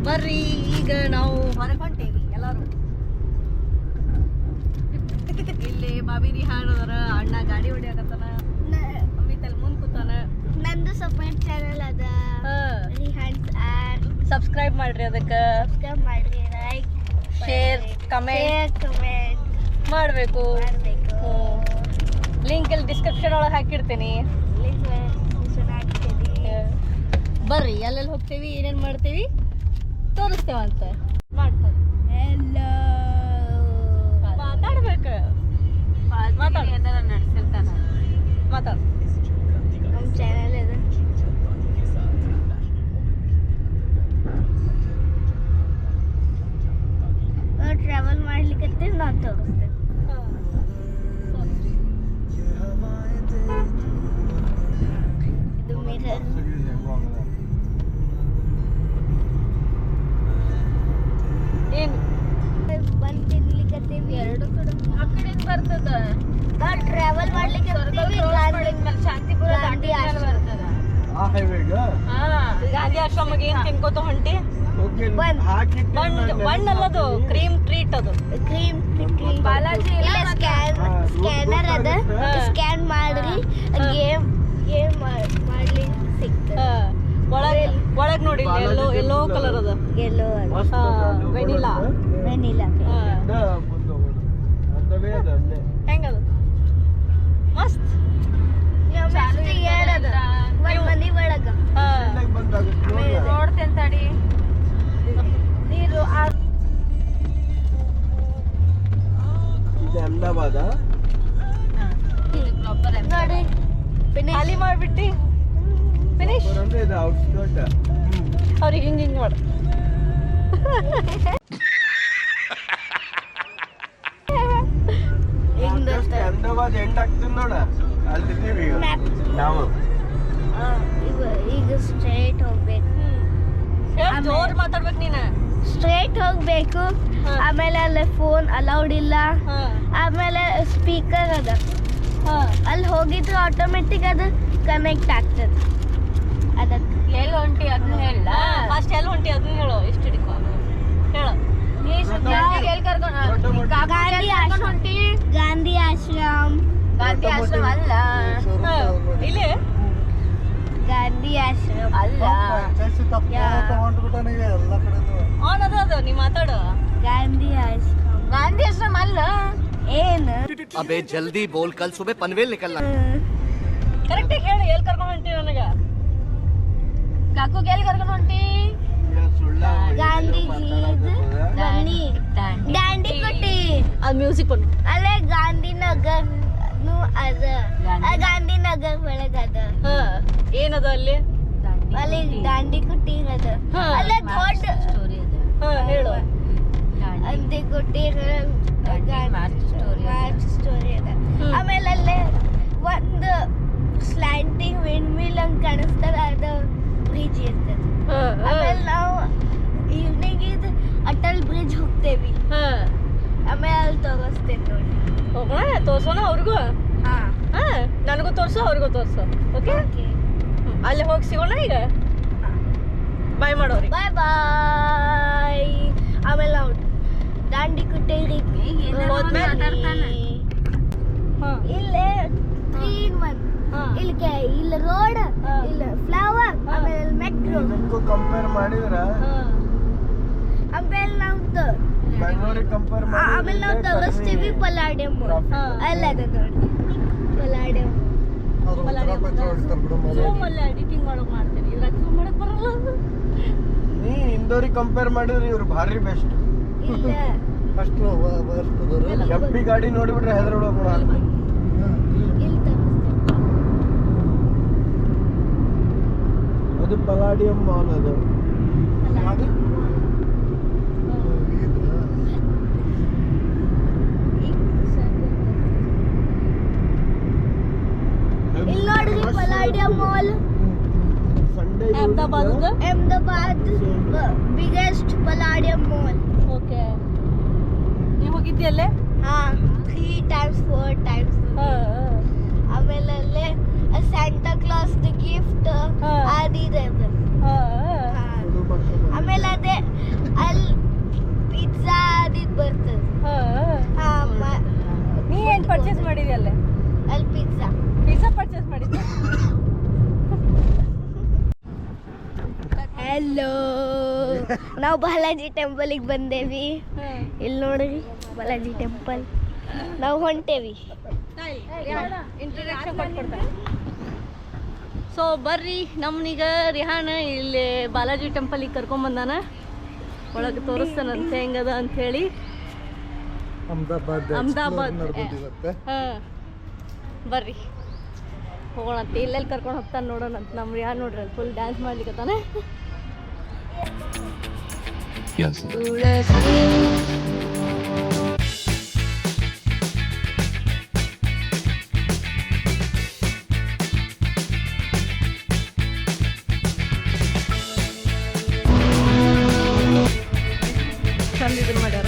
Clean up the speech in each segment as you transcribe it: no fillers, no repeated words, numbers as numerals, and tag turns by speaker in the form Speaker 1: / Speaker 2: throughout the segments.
Speaker 1: ಬರ್ರಿ ಈಗ ನಾವು ಹೊರಗೆ ಹೊಂಟೇವಿ ಎಲ್ಲಾರು. ಇಲ್ಲಿ ಬಾಬಿರಿ ಹಾಡೋದ್ರ ಅಣ್ಣ ಗಾಡಿ ಹೊಡಿಯಾಕತ್ತಾನ, ಅಮಿತಲ್ ಮುಂದ್ ಕೂತಾನ.
Speaker 2: ನಂದು ಸಪರೇಟ್ ಚಾನೆಲ್ ಅದ,
Speaker 1: ಸಬ್ಸ್ಕ್ರೈಬ್ ಮಾಡ್ರಿ, ಅದಕ್ಕೆ
Speaker 2: ಸಬ್ಸ್ಕ್ರೈಬ್ ಮಾಡ್ರಿ, ಲೈಕ್
Speaker 1: ಶೇರ್ ಕಮೆಂಟ್ ಮಾಡಬೇಕು. ಲಿಂಕ್ ಇಲ್ಲಿ ಡಿಸ್ಕ್ರಿಪ್ಷನ್ ಒಳಗೆ ಹಾಕಿರ್ತೀನಿ. ಬರ್ರಿ ಎಲ್ಲೆಲ್ಲಿ ಹೋಗ್ತೇವಿ, ಏನೇನು ಮಾಡ್ತೇವಿ ತೋರಿಸ್ತೇವಂತ ಮಾಡ್ತಾರೆ. ಮಾತಾಡ್ಬೇಕು, ಏನಾರ ನಡೆಸಿರ್ತಾನ, ಮಾತಾಡ.
Speaker 2: ನಮ್ಮ ಚಾನೆಲ್ ಇದೆ, ಟ್ರಾವೆಲ್ ಮಾಡ್ಲಿಕ್ಕೆ ನಾನು ತೋರಿಸ್ತೇನೆ. ಇದು ಮಿರರ್.
Speaker 1: ಏನು
Speaker 2: ಬಂದು ತಿನ್ಲಿಕ್ಕತ್ತೀವಿ, ಎರಡು ಕಡೆ ಆ ಕಡೆ ಬರ್ತದ. ನಾವು ಟ್ರಾವೆಲ್ ಮಾಡ್ಲಿಕ್ಕೆ
Speaker 1: ಶಾಂತಿಪುರ
Speaker 2: ಗಾಂಧಿ
Speaker 1: ಬರ್ತದ. ಗಾಂಧಿ ಆಶ್ರಮಗೆ ಏನ್ ತಿನ್ಕೋತ ಹೊಂಟಿ? ಬಣ್ಣಲ್ಲದು ಕ್ರೀಮ್ ಟ್ರೀಟ್, ಅದು
Speaker 2: ಕ್ರೀಮ್ ಬಾಲಾಜಿ ಸ್ಕ್ಯಾನರ್ ಅದ, ಸ್ಕ್ಯಾನ್ ಮಾಡ್ರಿ ಗೇಮ್ ಮಾಡ್ಲಿ ಸಿಗ್ತದೆ.
Speaker 1: ಒಳಗ್ ನೋಡಿ ಎಲ್ಲೋ ಕಲರ್ ಅದ,
Speaker 2: ಎಲ್ಲೋ
Speaker 1: ವೆನಿಲಾ ಹೆಂಗದ ಮಸ್ತ್.
Speaker 2: ಏನದ ಒಂದ್ ಮನಿ ಒಳಗ
Speaker 1: ನೋಡ್ತೇನೆ ತಡಿ. ನೀರು
Speaker 3: ಇದು ಅಹಮದಾಬಾದ
Speaker 2: ನೋಡಿ,
Speaker 1: ಖಾಲಿ ಮಾಡ್ಬಿಟ್ಟಿ ಫಿನಿಶ್.
Speaker 3: ಇದು ಔಟ್ಸ್ಕರ್ಟ್.
Speaker 1: ಅವ್ರಿಗೆ ಹಿಂಗ್ ಮಾಡು.
Speaker 3: ಅಹಮದಾಬಾದ್ ಎಂಡ್ ಆಗ್ತದೆ ನೋಡ, ಅಲ್ಲಿದ್ದೀವಿ ನಾವು.
Speaker 2: ಈಗ ಸ್ಟ್ರೈಟ್ ಹೋಗ್ಬೇಕು,
Speaker 1: ಜೋರ್ ಮಾತಾಡ್ಬೇಕು ನೀನ.
Speaker 2: ಸ್ಟ್ರೈಟ್ ಹೋಗ್ಬೇಕು. ಆಮೇಲೆ ಅಲ್ಲಿ ಫೋನ್ ಅಲೌಡ್ ಇಲ್ಲ. ಆಮೇಲೆ ಸ್ಪೀಕರ್ ಅದ, ಅಲ್ಲಿ ಹೋಗಿದ್ರೆ ಆಟೋಮೆಟಿಕ್ ಅದು ಕನೆಕ್ಟ್ ಆಗ್ತದೆ. ಅದಕ್ಕೆ
Speaker 1: ಎಲ್ಲಿ ಹೊಂಟಿ ಅದನ್ನ ಹೇಳ. ಫಸ್ಟ್ ಎಲ್ಲಿ ಹೊಂಟಿ ಅದನ್ನ ಹೇಳು. ಎಷ್ಟು ಹಿಡಿಕೋ ಹೇಳು.
Speaker 2: ಗಾಂಧಿ ಆಶ್ರಮ್.
Speaker 1: ಗಾಂಧಿ ಆಶ್ರಮ ಅಲ್ಲ, ಇಲ್ಲಿ
Speaker 2: ಗಾಂಧಿ ಆಶ್ರಮ
Speaker 1: ಅಲ್ಲ. ಆನ್ ಅದ ನೀ ಮಾತಾಡು.
Speaker 2: ಗಾಂಧಿ
Speaker 1: ಆಶ್ರಮ ಅಲ್ಲ.
Speaker 2: ಏನು
Speaker 4: ಅಬೇ ಜಲ್ದಿ ಬೋಲ್, ಕಲ್ ಸುಬೆ ಪನ್ವೇಲ್ ನಿಕಲ್ನಾ.
Speaker 1: ಕರೆಕ್ಟಾಗಿ ಹೇಳು, ಎಲ್ಲಿ ಕರ್ಕೊಂಡು ಹೊಂಟಿ ನನಗ? ಕಾಕುಗೆ ಎಲ್ಲಿ ಕರ್ಕೊಂಡು ಹೊಂಟಿ?
Speaker 2: ಗಾಂಧೀಜಿ ದಾಂಡಿಕುಟಿ.
Speaker 1: ಅದು ಮ್ಯೂಸಿಕ್ ಬಂದು
Speaker 2: ಅಲ್ಲೇ ಗಾಂಧಿನಗರ್ ಅದ, ಗಾಂಧಿನಗರ್ ಒಳಗ ಅದ.
Speaker 1: ಏನದ ಅಲ್ಲಿ?
Speaker 2: ಅಲ್ಲಿ ದಾಂಡಿಕುಟಿ ಅದ, ಅಲ್ಲೇ ದೊಡ್ಡ
Speaker 1: ಹೇಳು.
Speaker 2: ದಾಂಡಿಕುಟಿ ಮಾರ್ಚ್ ಸ್ಟೋರಿ ಅದ. ಆಮೇಲೆ ಅಲ್ಲೇ ಒಂದು ಸ್ಲ್ಯಾಂಟಿಂಗ್ ವಿಂಡ್ ಮಿಲ್ ಹಂಗ್ ಕಾಣಿಸ್ತದ, ಅದು ಬ್ರಿಡ್ಜ್ ಇರ್ತದೆ. ಆಮೇಲೆ ನಾವು ಈವ್ನಿಂಗ್ ಇದು ಅಟಲ್ ಬ್ರಿಡ್ಜ್ ಹೋಗ್ತೇವಿ. ಆಮೇಲೆ ಅಲ್ಲಿ ತೋರಿಸ್ತೇನೆ ನೋಡಿ.
Speaker 1: ಹೋಗೋಣ, ತೋರ್ಸೋಣ ಅವ್ರಿಗೂ. ನನಗೂ ತೋರ್ಸು, ಅವ್ರಿಗೂ ತೋರ್ಸು. ಓಕೆ, ಅಲ್ಲಿ ಹೋಗಿ ಸಿಗೋಣ ಈಗ. ಬಾಯ್ ಮಾಡೋರಿ.
Speaker 2: ಬಾಯ್ ಬಾಯ್. ಆಮೇಲೆ ನಾವು ದಾಂಡಿಕುಟಿ ಇಲ್ಲೇ ಗ್ರೀನ್ ಒನ್, ಇಲ್ಲಿ ರೋಡ್, ಇಲ್ಲಿ ಫ್ಲವರ್, ಆಮೇಲೆ ಮೆಟ್ರೋ.
Speaker 3: ಕಂಪೇರ್ ಮಾಡಿದ್ರ
Speaker 2: ಆಮೇಲೆ ನಾವು
Speaker 3: ಬೆಂಗಳೂರಿಗೆ ಕಂಪೇರ್ ಮಾಡಿ
Speaker 2: ಆಮೇಲೆ ನಾವು ತೋರಿಸ್ತೀವಿ ಪಲ್ಲಾಡಿಯಂ. ಅಲ್ಲ ಅದು ನೋಡಿ ಪಲ್ಲಾಡಿಯಂ.
Speaker 1: ಜೂಮಲ್ಲಿ ಎಡಿಟಿಂಗ್ ಮಾಡೋಕೆ ಮಾಡ್ತೀನಿ, ಇದ್ರಾಗ ಜೂಮ್ ಮಾಡಕ್ ಬರಲ್ಲ.
Speaker 3: ನೀ ಇಂದೋರಿಗೆ ಕಂಪೇರ್ ಮಾಡಿದ್ರೆ ಇವ್ರು ಭಾರಿ ಬೆಸ್ಟ್.
Speaker 2: ಇಲ್ಲ
Speaker 3: ಎಫ್ಬಿ ಗಾಡಿ ನೋಡಿಬಿಟ್ರೆ ಹೆದರೋಡ.
Speaker 2: ಇಲ್ಲಿ ತೋರಿಸ್ತೇನೆ.
Speaker 3: ಅದು ಪಲಾಡಿಯಂ ಮಾಲ್. ಅದು
Speaker 2: ಇಲ್ಲಿ ನೋಡ್ರಿ Palladium mall.
Speaker 3: Sunday
Speaker 1: Ahmedabad
Speaker 2: biggest Palladium mall.
Speaker 1: Okay, ನೀವು ಹೋಗಿದ್ಯಲ್ಲೇ?
Speaker 2: ಹಾ, 3 times 4 times. ಆಮೇಲೆ ಅಲ್ಲೇ ಸ್ಯಾಂಟಾ ಕ್ಲಾಸ್ ಗಿಫ್ಟ್ ಅದಿದೆ. ಆಮೇಲೆ ಅದೇ ಅಲ್ಲಿ ಪಿಜ್ಜಾ ಅದಿದ್ ಬರ್ತದೆ.
Speaker 1: ನೀ ಏನು ಪರ್ಚೇಸ್ ಮಾಡಿದ್ಯಲ್ಲೇ?
Speaker 2: ಅಲ್ಲಿ
Speaker 1: ಪಿಜ್ಜಾ ಪರ್ಚೇಸ್ ಮಾಡಿದ್ದೆ.
Speaker 2: ಹಲೋ, ನಾವು ಬಾಲಾಜಿ ಟೆಂಪಲಿಗೆ ಬಂದೇವಿ. ಇಲ್ಲಿ ನೋಡ್ರಿ ಬಾಲಾಜಿ ಟೆಂಪಲ್. ನಾವು ಹೊಂಟೇವಿ.
Speaker 1: ಇಂಟ್ರಡಕ್ಷನ್ ಕೊಟ್ಕೊಡ್ತಾರೆ. ಸೊ ಬರ್ರಿ, ನಮ್ಮನೀಗ ರಿಹಾನ್ ಇಲ್ಲಿ ಬಾಲಾಜಿ ಟೆಂಪಲಿಗೆ ಕರ್ಕೊಂಬಂದಾನ. ಒಳಗೆ ತೋರಿಸ್ತಾನಂತೆ ಹೆಂಗದ ಅಂಥೇಳಿ. ಅಹಮದಾಬಾದ್ ಹಾಂ, ಬರ್ರಿ ಹೋಗೋಣಂತೆ. ಇಲ್ಲೆಲ್ಲಿ ಕರ್ಕೊಂಡು ಹೋಗ್ತಾನೆ ನೋಡೋಣಂತ. ನಮ್ಮ ರಿಹಾನ್ ನೋಡ್ರಿ ಫುಲ್ ಡ್ಯಾನ್ಸ್ ಮಾಡ್ಲಿಕ್ಕತ್ತಾನೆ. ಚಂದ ಇದನ್ನ ಮಾಡ್ಯಾರ.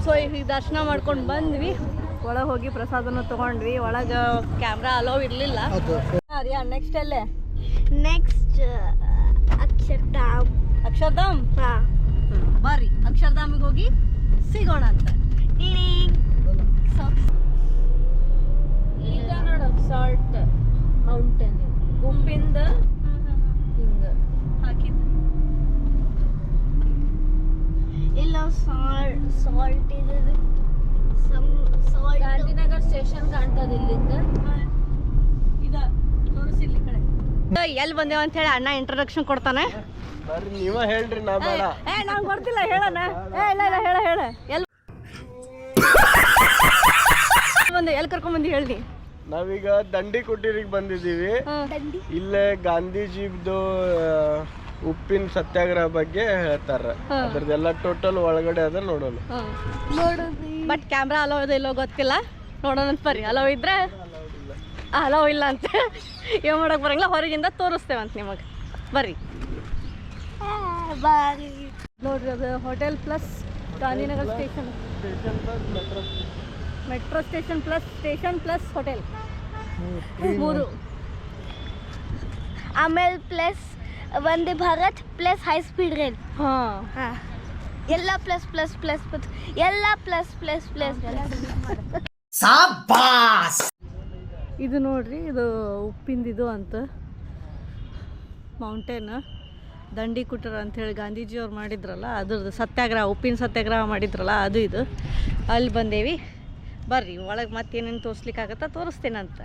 Speaker 1: ಸೊ ಈಗ ದರ್ಶನ ಮಾಡ್ಕೊಂಡು ಬಂದ್ವಿ. ಒಳಗೆ ಹೋಗಿ ಪ್ರಸಾದನ ತೊಗೊಂಡ್ವಿ. ಒಳಗೆ ಕ್ಯಾಮ್ರಾ ಅಲೋ ಇರಲಿಲ್ಲ. ರಿಯಾ, ನೆಕ್ಸ್ಟ್ ಎಲ್ಲೇ?
Speaker 2: ನೆಕ್ಸ್ಟ್ ಅಕ್ಷರಧಾಮ್.
Speaker 1: ಅಕ್ಷರಧಾಮ್?
Speaker 2: ಹಾಂ,
Speaker 1: ಬರ್ರಿ ಅಕ್ಷರಧಾಮಿಗೆ ಹೋಗಿ ಸಿಗೋಣ ಅಂತ.
Speaker 5: ಈಗ ನೋಡು ಸಾಲ್ಟ್ ಮೌಂಟೇನ್ ಗುಂಪಿಂದ ಹಿಂಗ
Speaker 1: ಹಾಕಿದ್ದು
Speaker 2: ಇಲ್ಲ ಸಾಲ್ಟ್ ಇದೆ. ಸಾಲ್ಟ್
Speaker 5: ಗಾಂಧಿನಗರ್ ಸ್ಟೇಷನ್ ಕಾಣ್ತದ ಇಲ್ಲಿಂದ.
Speaker 1: ಇದ ತೋರಿಸಿರ್ಲಿ ಕಡೆ. ಎಲ್ಲಿ ಬಂದೇವ ಅಂತ ಹೇಳಿ ಅಣ್ಣ ಇಂಟ್ರಡಕ್ಷನ್ ಕೊಡ್ತಾನೆ.
Speaker 3: ಬರ್ರಿ ನೀವ ಹೇಳ್ರಿ, ನಾ ಬೇಡ.
Speaker 1: ನಂಗೆ ಗೊತ್ತಿಲ್ಲ, ಹೇಳೋಣ. ಇಲ್ಲ ಹೇಳ ಎಲ್ಲಿ ಬಂದೆ, ಎಲ್ಲಿ ಕರ್ಕೊಂಡ್ಬಂದು ಹೇಳಿ.
Speaker 3: ನಾವೀಗ ದಂಡಿ ಕುಟೀರಿಗೆ ಬಂದಿದ್ದೀವಿ. ಇಲ್ಲೇ ಗಾಂಧೀಜಿದು ಉಪ್ಪಿನ ಸತ್ಯಾಗ್ರಹ ಬಗ್ಗೆ ಹೇಳ್ತಾರ. ಅದ್ರದ್ದೆಲ್ಲ ಟೋಟಲ್ ಒಳಗಡೆ ಅದ ನೋಡೋಣ.
Speaker 1: ಬಟ್ ಕ್ಯಾಮ್ರಾ ಅಲೋ ಇದೆ ಇಲ್ಲೋ ಗೊತ್ತಿಲ್ಲ, ನೋಡೋಣ ಅಂತ ಬರ್ರಿ. ಅಲೋ ಇದ್ರೆ ಅಲೋ ಇಲ್ಲ ಅಂತ ಏನು ಮಾಡಕ್ ಬರಂಗಿಲ್ಲ, ಹೊರಗಿಂದ ತೋರಿಸ್ತೇವಂತ ನಿಮಗೆ. ಬರ್ರಿ ನೋಡ್ರಿ, ಅದು hotel plus Gandhinagar station, metro station plus hotel, 3.
Speaker 2: ಆಮೇಲೆ plus Vande Bharat plus high speed rail.
Speaker 1: ಹಾಂ,
Speaker 2: ಎಲ್ಲ ಪ್ಲಸ್ ಪ್ಲಸ್ ಪ್ಲಸ್ ಎಲ್ಲ ಪ್ಲಸ್ ಪ್ಲಸ್ ಪ್ಲಸ್
Speaker 1: ಇದು ನೋಡ್ರಿ, ಇದು ಉಪ್ಪಿಂದಿದು ಅಂತ ಮೌಂಟೇನ್. ದಂಡಿ ಕುಟೀರ ಅಂಥೇಳಿ ಗಾಂಧೀಜಿಯವ್ರು ಮಾಡಿದ್ರಲ್ಲ, ಅದ್ರದ್ದು ಸತ್ಯಾಗ್ರಹ, ಉಪ್ಪಿನ ಸತ್ಯಾಗ್ರಹ ಮಾಡಿದ್ರಲ್ಲ ಅದು ಇದು. ಅಲ್ಲಿ ಬಂದೇವಿ. ಬರ್ರಿ ಒಳಗೆ ಮತ್ತೇನೇನು ತೋರಿಸ್ಲಿಕ್ಕಾಗತ್ತಾ ತೋರಿಸ್ತೇನಂತ.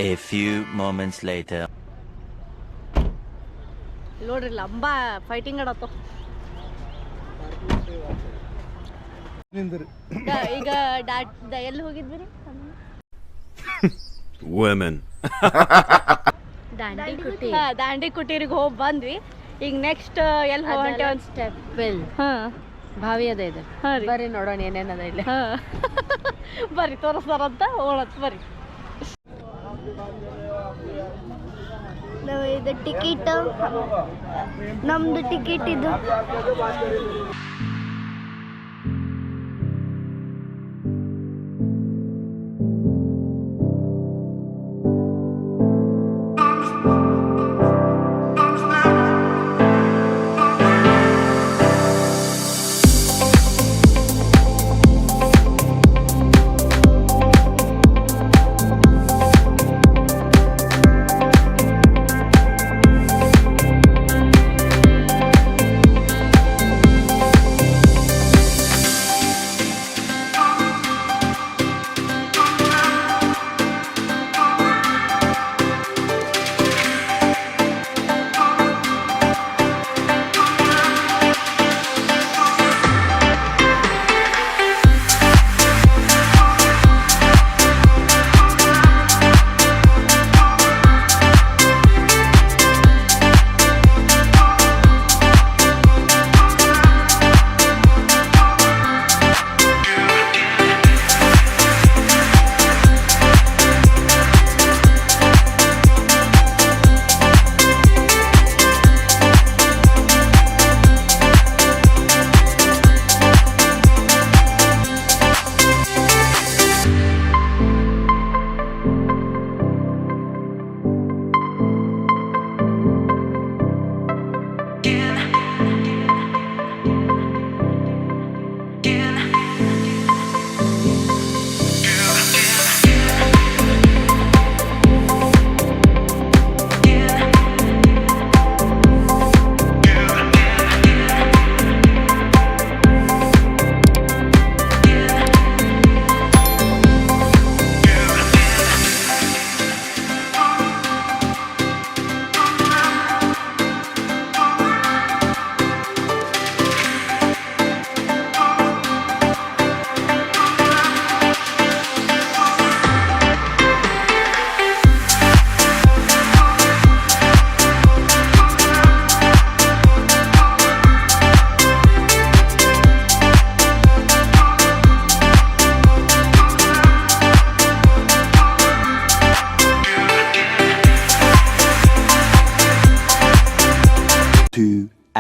Speaker 6: A few moments later.
Speaker 1: ನೋಡ್ರಿ ಲಂಬ ಫೈಟಿಂಗ್ ಆಡತ್ತೋ ಈಗ ಎಲ್ಲಿ ಹೋಗಿದ್ವಿ ರೀ
Speaker 7: Women.
Speaker 1: ದಾಂಡಿ ಕುಟೀರಿಗೆ ಹೋಗಿ ಬಂದ್ವಿ. ಈಗ ನೆಕ್ಸ್ಟ್ ಎಲ್ಲಿ ಹೋಗಂಟೆ ಒಂದು
Speaker 5: ಸ್ಟೆಪ್ಪೆಲ್
Speaker 1: ಹಾಂ
Speaker 5: ಭಾವಿ ಅದ ಇದೆ.
Speaker 1: ಹಾಂ ರೀ
Speaker 5: ಬರ್ರಿ ನೋಡೋಣ ಏನೇನದ ಇಲ್ಲಿ.
Speaker 1: ಹಾಂ ಬರ್ರಿ ತೋರಿಸ್ತಾರಂತ ಹೋಳತ್ ಬರ್ರಿ.
Speaker 2: ಇದು ಟಿಕೆಟ್ ನಮ್ದು ಟಿಕೆಟ್ ಇದು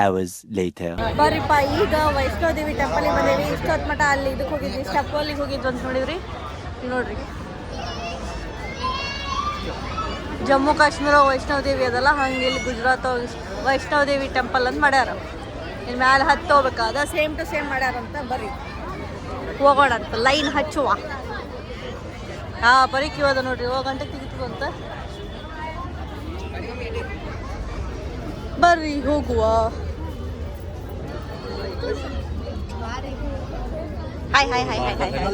Speaker 6: hours later.
Speaker 1: ಬರ್ರಿಪ್ಪ ಈಗ ವೈಷ್ಣೋದೇವಿ ಟೆಂಪಲಿಗೆ ಬಂದೇವಿ. ಇಷ್ಟೊತ್ತು ಮಠ ಅಲ್ಲಿ ಇದಕ್ಕೆ ಹೋಗಿದ್ವಿ, ಸ್ಟೆಪ್ಪಲ್ಲಿಗೆ ಹೋಗಿದ್ವಿ ಅಂತ ನೋಡಿದ್ರಿ. ನೋಡ್ರಿ ಜಮ್ಮು ಕಾಶ್ಮೀರ ವೈಷ್ಣೋದೇವಿ ಅದಲ್ಲ, ಹಂಗೆ ಇಲ್ಲಿ ಗುಜರಾತ್ ವೈಷ್ಣೋದೇವಿ ಟೆಂಪಲ್ ಅಂತ ಮಾಡ್ಯಾರ. ಇಲ್ಲಿ ಮ್ಯಾಲೆ ಹತ್ತು ಹೋಗ್ಬೇಕಾದ ಸೇಮ್ ಟು ಸೇಮ್ ಮಾಡ್ಯಾರಂತ. ಬರ್ರಿ ಹೋಗೋಣ ಅಂತ ಲೈನ್ ಹಚ್ಚುವ. ಬರೀ ಕ್ಯೂ ಅದ ನೋಡ್ರಿ, 1 ಗಂಟೆಗೆ ತೆಗಿತು ಅಂತ. ಬರ್ರಿ ಹೋಗುವ. Hi hi hi hi hi hi.